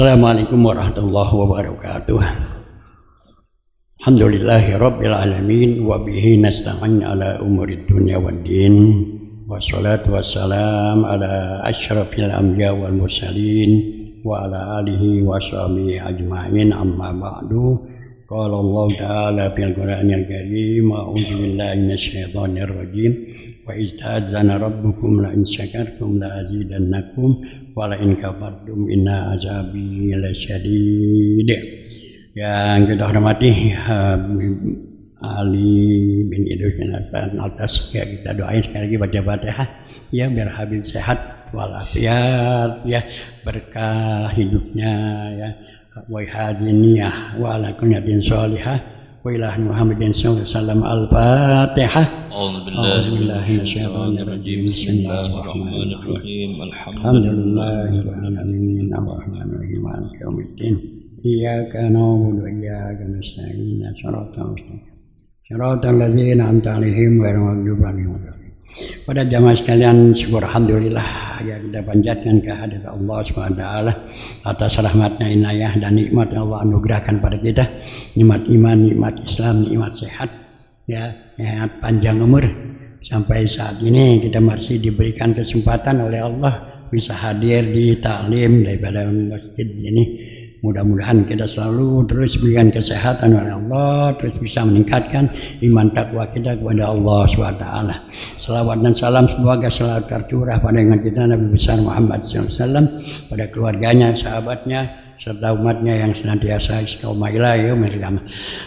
Assalamualaikum warahmatullahi wabarakatuh. Alhamdulillahi rabbil alamin wa bihi nasta'in ala umurid dunya waddin. Wassalatu wassalam ala asyrafil anbiya wal mursalin wa ala alihi wa sahbihi ajma'in, amma ba'du. Qala Allah ta'ala fil Qur'anil Karim, a'udzu billahi minasyaitonir rajim. Wa ista'adzana rabbukum la in syakartum la azidannakum wa la in kafartum inna azabi lasyadid. Yang kita hormati Ali bin Idrus atas ya, kita doain sekali lagi baca Fatihah ya, biar Habib sehat walafiat ya, berkah hidupnya ya, wa hadiniyah wa ala kunyatin sholihah wa ila Muhammadin sallallahu alaihi wasallam. Al-Fatihah. A'udzubillahi minasyaitonir rajim. Bismillahirrahmanirrahim. Alhamdulillahirabbil alamin arrahmanir rahim maliki yaumiddin. Iyyaka na'budu wa iyyaka nasta'in. Shiratal ladzina an'amta 'alaihim ghairil maghdubi 'alaihim waladdallin. Pada jamaah sekalian, syukur alhamdulillah ya, kita panjatkan kehadirat Allah SWT atas rahmatnya, inayah dan nikmat yang Allah anugerahkan pada kita, nikmat iman, nikmat Islam, nikmat sehat ya, panjang umur. Sampai saat ini kita masih diberikan kesempatan oleh Allah bisa hadir di taklim daripada masjid ini. Mudah-mudahan kita selalu terus berikan kesehatan oleh Allah, terus bisa meningkatkan iman takwa kita kepada Allah SWT. Selawat dan salam semoga selalu tercurah pada ingat kita Nabi besar Muhammad SAW, pada keluarganya, sahabatnya, serta umatnya yang senantiasa istiqomah ila yaumil qiyamah.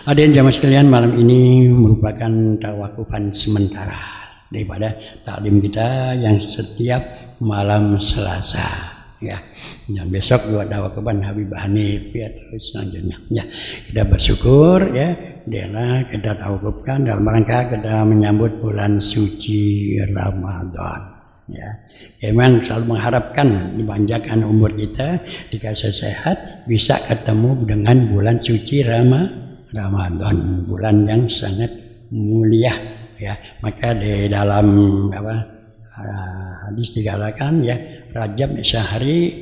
Hadirin jamaah sekalian, malam ini merupakan tawakufan sementara daripada taklim kita yang setiap malam Selasa. Ya, dan besok juga tawakufan Habib Hanif ya, terus selanjutnya. Ya, kita bersyukur ya, adalah kita tawakufkan dalam rangka kita menyambut bulan suci Ramadan. Ya, memang selalu mengharapkan dipanjangkan umur kita, dikasih sehat, bisa ketemu dengan bulan suci Ramadan, bulan yang sangat mulia. Ya, maka di dalam hadis dikatakan ya, Rajab syahri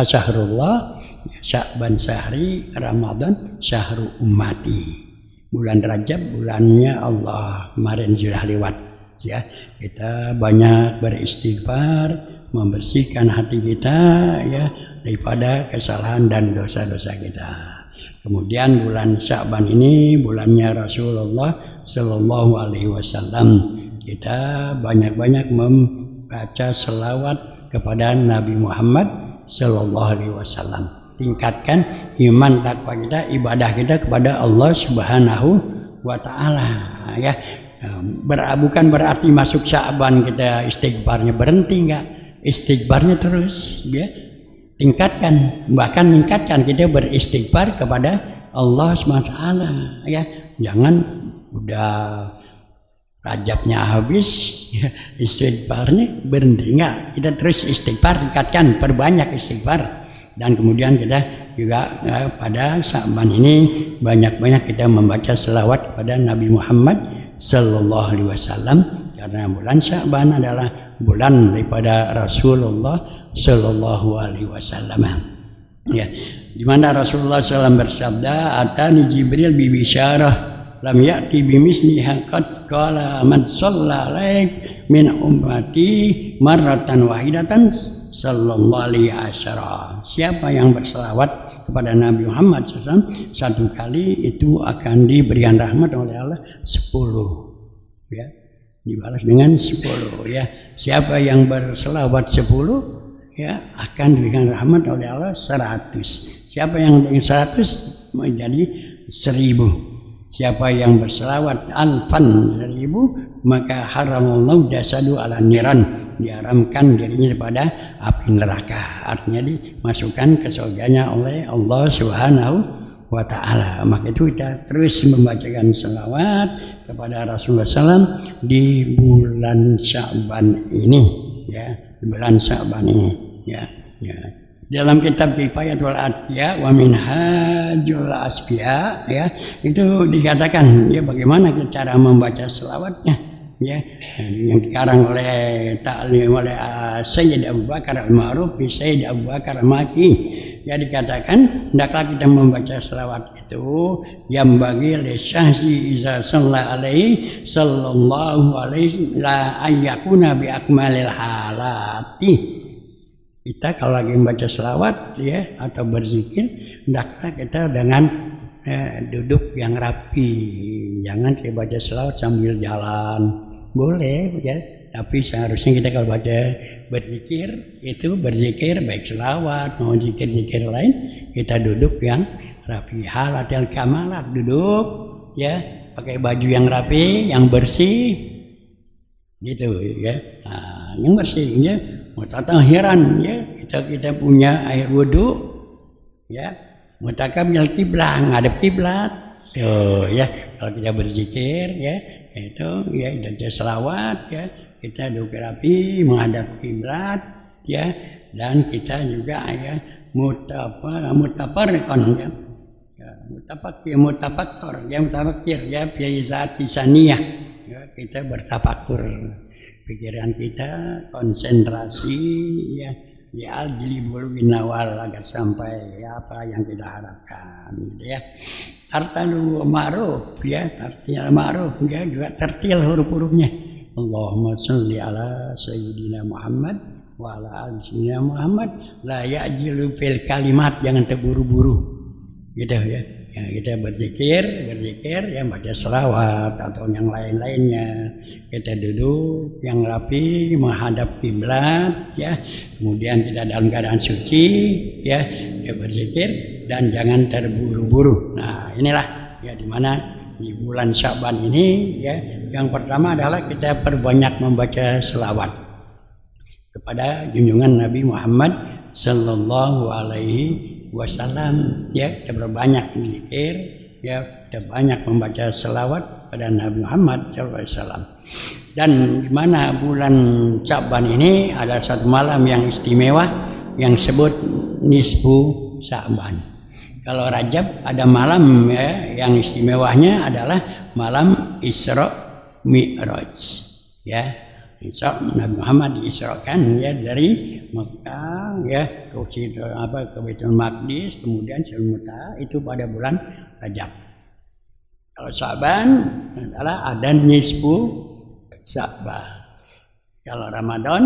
syahrullah, Sya'ban syahri, Ramadan syahru ummati. Bulan Rajab bulannya Allah, kemarin sudah lewat ya. Kita banyak beristighfar, membersihkan hati kita ya daripada kesalahan dan dosa-dosa kita. Kemudian bulan Sya'ban ini bulannya Rasulullah Sallallahu Alaihi Wasallam. Kita banyak-banyak membaca selawat kepada Nabi Muhammad Sallallahu Alaihi Wasallam. Tingkatkan iman takwa kita, ibadah kita kepada Allah Subhanahu Wa Taala. Ya, bukan berarti masuk Sya'ban kita istighfarnya berhenti, enggak. Istighfarnya terus, ya. Tingkatkan, bahkan meningkatkan kita beristighfar kepada Allah Subhanahu Wa Taala. Ya, jangan udah Rajabnya habis, ya, istighfarnya berhenti, enggak. Kita terus istighfar, tingkatkan, perbanyak istighfar. Dan kemudian kita juga ya, pada Sya'ban ini banyak-banyak kita membaca selawat kepada Nabi Muhammad Sallallahu Alaihi Wasallam, karena bulan Sya'ban adalah bulan daripada Rasulullah Sallallahu Alaihi Wasallam. Ya, di mana Rasulullah SAW bersabda, "Atani Jibril bi bisyarah lam ya'ti bimisliha qad qala man shalla alaik min ummati marratan wahidatan sallallahu alaihi asyara." Siapa yang berselawat kepada Nabi Muhammad SAW satu kali, itu akan diberikan rahmat oleh Allah 10 ya, dibalas dengan 10 ya. Siapa yang berselawat 10 ya akan diberikan rahmat oleh Allah 100. Siapa yang dengan 100 menjadi 1000. Siapa yang berselawat alfan 1000, maka haramallahu jasadu ala niran, diharamkan dirinya daripada api neraka. Artinya dimasukkan ke surganya oleh Allah Subhanahu Wa Ta'ala. Maka itu kita terus membacakan selawat kepada Rasulullah SAW di bulan Sya'ban ini ya, di bulan Sya'ban ini ya. Dalam kitab Kifayatul Atqiya wa Minhajul Asfiya ya, itu dikatakan ya bagaimana cara membaca selawatnya ya, yang dikarang oleh ta'lim oleh Sayyid Abu Bakar Al-Ma'ruf bi Sayyid Abu Bakar Al-Maki. Ya, dikatakan hendaklah kita membaca selawat itu yang bagi li syahsi iza sallallahu alaihi la ayyakuna bi akmalil halati. Kita kalau lagi membaca selawat ya atau berzikir hendaklah kita dengan duduk yang rapi, jangan kita baca selawat sambil jalan, boleh ya, tapi seharusnya kita kalau baca berzikir itu berzikir baik selawat mau zikir-zikir lain kita duduk yang rapi, halatil kamalat, duduk ya pakai baju yang rapi, yang bersih gitu ya, nah, yang bersih ya, mutatahiran ya, kita punya air wudhu ya, mutaqabbil kiblat, ngadep kiblat. Tuh ya, kalau kita berzikir ya, itu ya baca selawat ya, kita duduk rapi menghadap kiblat ya, dan kita juga ya mutafakir ya. Mutafakir ya fi zati saniyah. Ya, kita bertafakur, pikiran kita konsentrasi ya di al-jili buluwin nawal agar sampai apa yang kita harapkan gitu ya. Tartalu ma'ruf ya, artinya ma'ruf ya, juga tertil huruf-hurufnya. Allahumma sholli ala sayyidina Muhammad wa ala ali sayyidina Muhammad la ya'jilu fil kalimat, jangan terburu-buru gitu ya. Ya, kita berzikir ya, baca selawat atau yang lain-lainnya, kita duduk yang rapi menghadap kiblat ya, kemudian kita dalam keadaan suci ya, kita berzikir dan jangan terburu-buru. Nah inilah ya dimana di bulan Sya'ban ini ya, yang pertama adalah kita perbanyak membaca selawat kepada junjungan Nabi Muhammad sallallahu alaihi wasallam ya, kita berbanyak zikir ya, kita banyak membaca selawat pada Nabi Muhammad sallallahu alaihi wasallam. Dan di mana bulan Sya'ban ini ada satu malam yang istimewa yang disebut nisfu Sya'ban. Kalau Rajab ada malam ya, yang istimewanya adalah malam Isra Mi'raj ya. Isra, Nabi Muhammad diisrakan ya dari Mekah ya ke Baitul Maqdis, kemudian Sulmuta itu pada bulan Rajab. Kalau Sya'ban adalah ada nisfu Sya'ban. Kalau Ramadan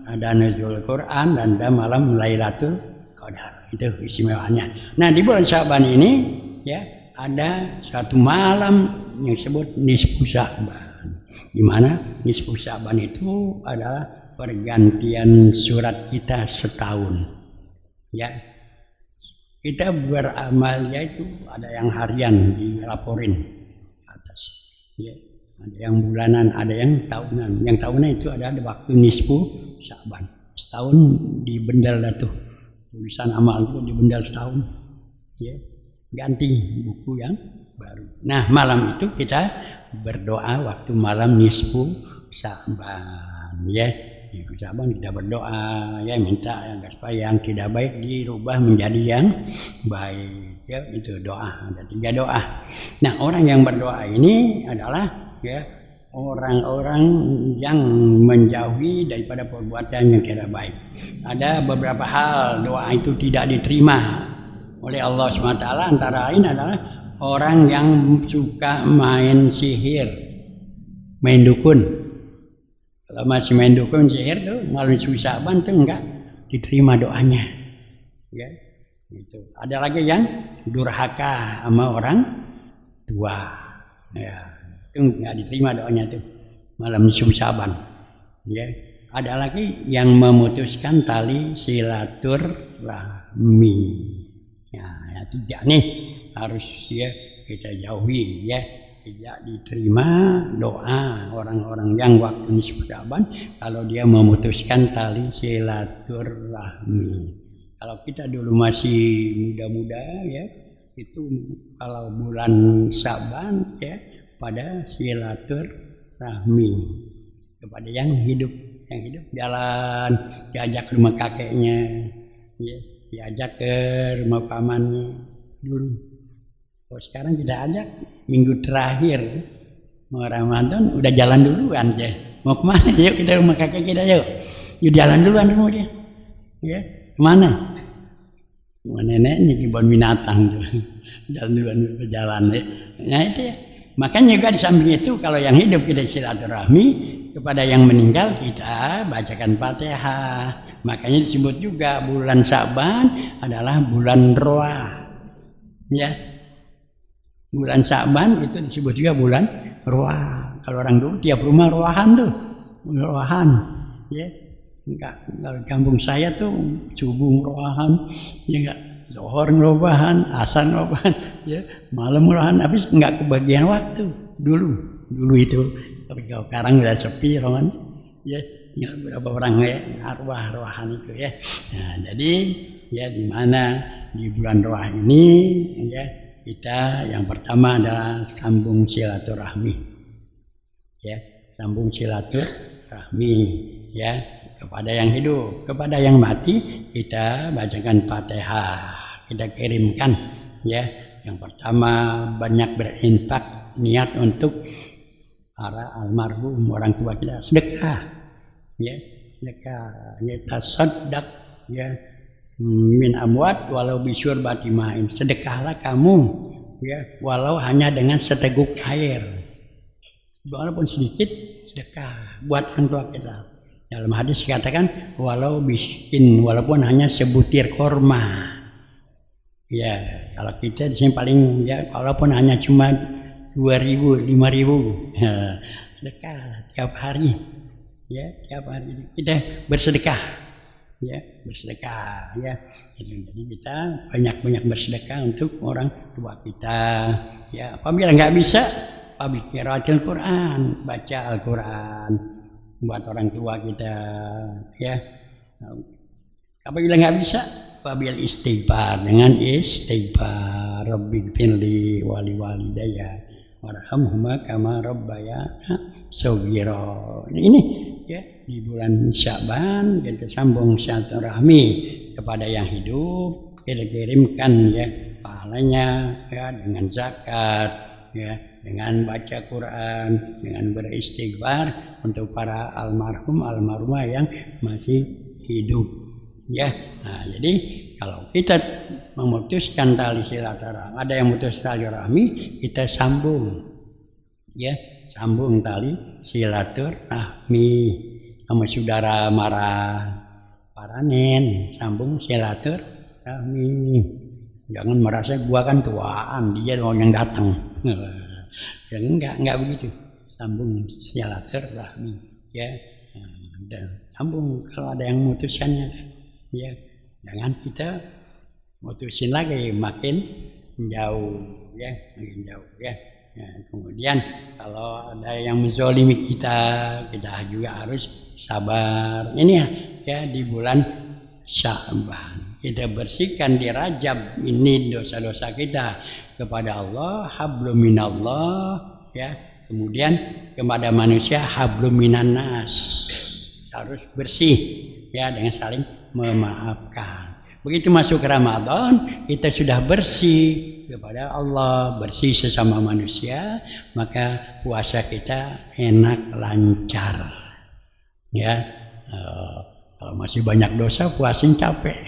ada nuzul Quran dan ada malam Lailatul Qadar, itu istimewanya. Nah di bulan Sya'ban ini ya ada satu malam yang disebut nisfu Sya'ban, di mana nisfu Sya'ban itu adalah pergantian surat kita setahun. Ya, kita beramalnya itu ada yang harian dilaporin atas, ya, ada yang bulanan, ada yang tahunan. Yang tahunan itu ada waktu nisfu Sya'ban. Setahun dibendal tuh tulisan amal itu dibendal setahun. Ya, ganti buku yang baru. Nah malam itu kita berdoa waktu malam nisfu Sya'ban ya, di Sya'ban kita berdoa ya, minta supaya yang tidak baik dirubah menjadi yang baik ya, itu doa, ada 3 doa. Nah orang yang berdoa ini adalah ya orang-orang yang menjauhi daripada perbuatan yang tidak baik. Ada beberapa hal doa itu tidak diterima oleh Allah SWT, antara lain adalah orang yang suka main sihir, main dukun. Kalau masih main dukun sihir tuh malam Sya'ban tuh enggak diterima doanya. Ya, gitu. Ada lagi yang durhaka sama orang tua. Ya, itu enggak diterima doanya tuh malam Sya'ban. Ya, ada lagi yang memutuskan tali silaturahmi. Ya, 3 nih harus ya kita jauhi ya, tidak diterima doa orang-orang yang waktu nisfu Sya'ban kalau dia memutuskan tali silaturahmi. Kalau kita dulu masih muda-muda ya, itu kalau bulan Sya'ban ya pada silaturahmi kepada yang hidup jalan, diajak ke rumah kakeknya ya, diajak ke rumah pamannya dulu. Oh, sekarang kita ajak minggu terakhir mau Ramadan udah jalan duluan ya. Mau kemana? Yuk kita rumah kakek kita yuk. Yuk jalan duluan semua dia. Ya, kemana? Rumah neneknya di kebun binatang tuh. Jalan duluan berjalan ya. Nah itu ya. Makanya juga di samping itu kalau yang hidup kita silaturahmi, kepada yang meninggal kita bacakan Fatihah. Makanya disebut juga bulan Sa'ban adalah bulan roah. Ya. Bulan Sa'ban itu disebut juga bulan roah. Kalau orang dulu tiap rumah roahan tuh. Roahan. Ya. Enggak, kalau kampung saya tuh subuh roahan, ya enggak. Zuhur ngerobahan, asar ngerobahan, ya, malam ngerobahan, tapi nggak kebagian waktu dulu itu. Tapi kalau sekarang udah sepi rohan, ya tinggal beberapa orang ya arwah-arwahan itu ya. Nah, jadi ya di mana di bulan roh ini ya kita yang pertama adalah sambung silaturahmi, ya sambung silaturahmi, ya. Kepada yang hidup, kepada yang mati kita bacakan Fatihah, kita kirimkan ya. Yang pertama banyak berinfak, niat untuk para almarhum orang tua kita, sedekah ya, sedekah kita sedekah ya min amwat walau bisyurbati ma'in, sedekahlah kamu ya walau hanya dengan seteguk air, walaupun sedikit sedekah buat orang tua kita. Dalam hadis dikatakan walau biskin, walaupun hanya sebutir korma. Ya, kalau kita di sini paling ya walaupun hanya cuma 2.000, 5.000. Ya, sedekah tiap hari. Ya, tiap hari kita bersedekah. Ya, bersedekah ya. Jadi kita banyak-banyak bersedekah untuk orang tua kita. Ya, apabila nggak bisa, qiraatul Quran, baca Al-Qur'an buat orang tua kita ya. Apabila nggak bisa, wabil istighfar, dengan istighfar, Rabbighfirli wa liwalidayya warhamhuma kama rabbayana shaghira. Ini ya di bulan Sya'ban kita sambung silaturahmi kepada yang hidup, kita kirimkan ya pahalanya ya dengan zakat ya, dengan baca Quran, dengan beristighfar untuk para almarhum almarhumah yang masih hidup ya. Nah, jadi kalau kita memutuskan tali silaturahmi, ada yang memutus tali rahmi, kita sambung ya, sambung tali silaturahmi sama saudara mara paranen, sambung silaturahmi. Jangan merasa gua kan tuaan, dia orang yang datang. Ya enggak begitu. Sambung silaturahmi ya. Dan sambung kalau ada yang memutuskannya ya. Jangan kita mutusin lagi makin jauh ya, makin jauh ya. Nah, kemudian kalau ada yang menzolimi kita juga harus sabar. Ini ya di bulan Sya'ban kita bersihkan di Rajab ini dosa-dosa kita kepada Allah, hablum minallah ya. Kemudian kepada manusia hablum minan nas, harus bersih ya dengan saling memaafkan. Begitu masuk Ramadan kita sudah bersih kepada Allah, bersih sesama manusia, maka puasa kita enak lancar ya. Kalau masih banyak dosa, puasin capek.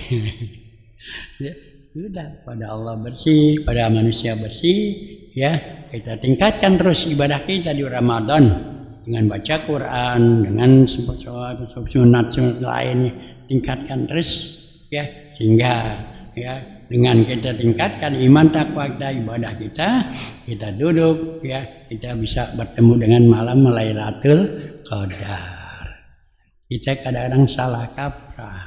Ya, sudah pada Allah bersih, pada manusia bersih, ya kita tingkatkan terus ibadah kita di Ramadan dengan baca Quran, dengan sunat lainnya, tingkatkan terus, ya sehingga ya dengan kita tingkatkan iman takwa kita, ibadah kita duduk, ya kita bisa bertemu dengan malam Lailatul Qadar. Kita kadang-kadang salah kaprah.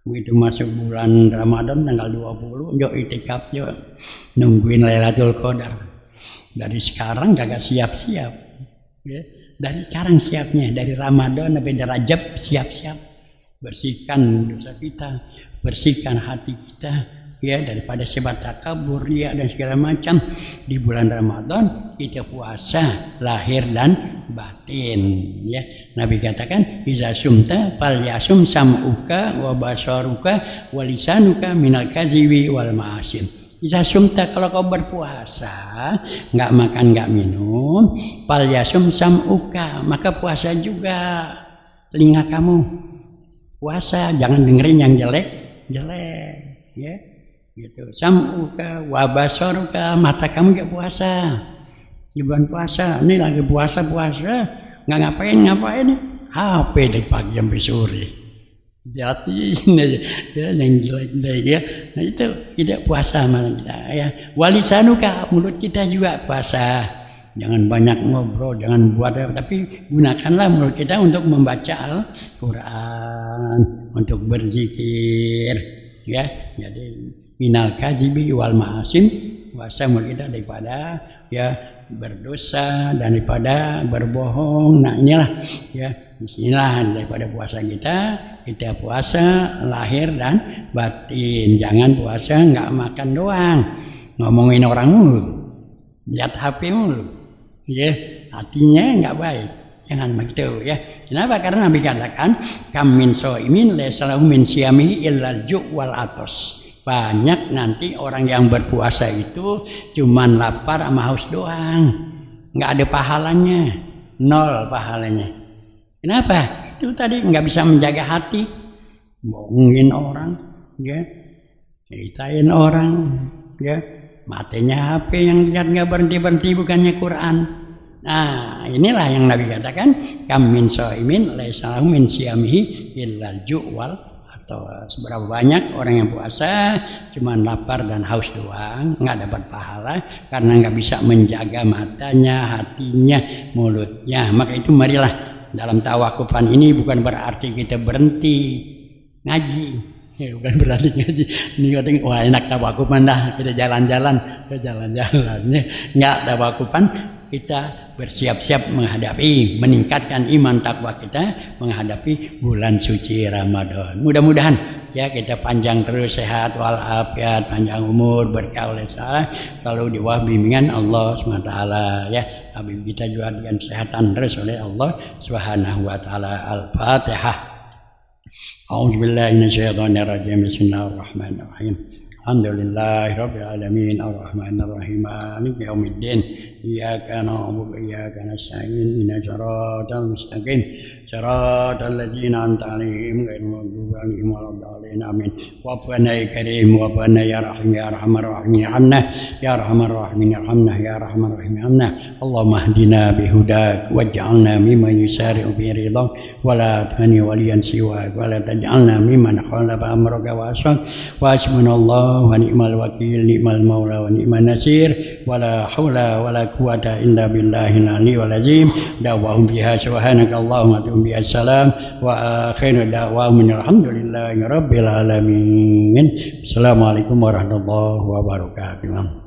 Begitu masuk bulan Ramadan tanggal 20, yuk itikaf yuk. Nungguin Lailatul Qadar. Dari sekarang kagak siap-siap. Ya. Dari sekarang siapnya, dari Ramadan sampai Rajab siap-siap. Bersihkan dosa kita, bersihkan hati kita. Ya, daripada sebat takabur ya dan segala macam. Di bulan Ramadan kita puasa lahir dan batin, ya. Nabi katakan iza sumta falyasum sam'uka wa basaruka wa lisanuka minal kadzibi wal ma'asim. Iza sumta, kalau kau berpuasa, nggak makan nggak minum, fal yasum sam'uka, maka puasa juga telinga kamu. Puasa, jangan dengerin yang jelek, ya. Gitu. Sam'uka wa basaruka, mata kamu juga puasa. Di bulan puasa, ini lagi puasa, nggak ngapain, HP dari pagi sampai sore. Jatin aja ya, yang jelek-jelek ya. Nah itu tidak puasa malah kita ya. Walisanuka, mulut kita juga puasa. Jangan banyak ngobrol, jangan buat tapi gunakanlah mulut kita untuk membaca Al-Qur'an, untuk berzikir ya. Jadi minal kadzibi wal ma'asim, puasa mulut kita daripada ya berdosa dan daripada berbohong. Nah inilah ya, bismillah daripada puasa kita puasa lahir dan batin. Jangan puasa nggak makan doang, ngomongin orang mulu, lihat HP mulu, ya hatinya nggak baik. Jangan begitu ya. Kenapa? Karena Nabi katakan kam min shaimin laysa lahu min siyamihi illal ju' wal atos. Banyak nanti orang yang berpuasa itu cuman lapar sama haus doang, nggak ada pahalanya, 0 pahalanya. Kenapa? Itu tadi nggak bisa menjaga hati, bohongin orang, ya, ceritain orang, ya, matanya HP yang lihat nggak berhenti bukannya Quran. Nah inilah yang Nabi katakan kam min shaimin laysa lahu min siyamihi illal ju' wal. Seberapa banyak orang yang puasa cuman lapar dan haus doang, nggak dapat pahala karena nggak bisa menjaga matanya, hatinya, mulutnya. Maka itu marilah dalam tawakufan ini bukan berarti kita berhenti ngaji, ya, bukan berarti ngaji. Ini katanya wah enak tawakufan dah, kita jalan-jalan, nggak tawakufan. Kita bersiap-siap menghadapi, meningkatkan iman takwa kita menghadapi bulan suci Ramadan. Mudah-mudahan ya kita panjang terus, sehat walafiat, panjang umur, berkah oleh salah, selalu di bawah bimbingan Allah SWT ya. Habib kita juga dengan kesehatan terus oleh Allah Subhanahu wa taala. Al-Fatihah. A'udzubillahi minasyaitonirrajim. Bismillahirrahmanirrahim. Alhamdulillahirabbil alamin arrahmanir rahim maliki yaumiddin iyyaka na'budu wa iyyaka nasta'in ihdinas siratal mustaqim siratal ladzina an'amta 'alaihim ghairil maghdubi 'alaihim waladdallin amin. Wa'fu 'anna ya karim wa'fu 'anna ya rahim ya arhamar rahimin ya arhamar rahimin ya arhamar rahimin. Allahumma hdina bihudak waj'alna mimman yusari'u bi ridhak wa la tani waliyan siwak wa la taj'alna mimman khalafa amraka wa asyak wa hasbunallahu wa ni'mal wakil ni'mal maula wa ni'man nasir wa la haula wa la quwata illa billahil aliyyil azim. Da'wahum biha subhanaka Allahumma wa biha salam wa akhiru da'wahum alhamdulillahi rabbil alamin. Assalamualaikum warahmatullahi wabarakatuh.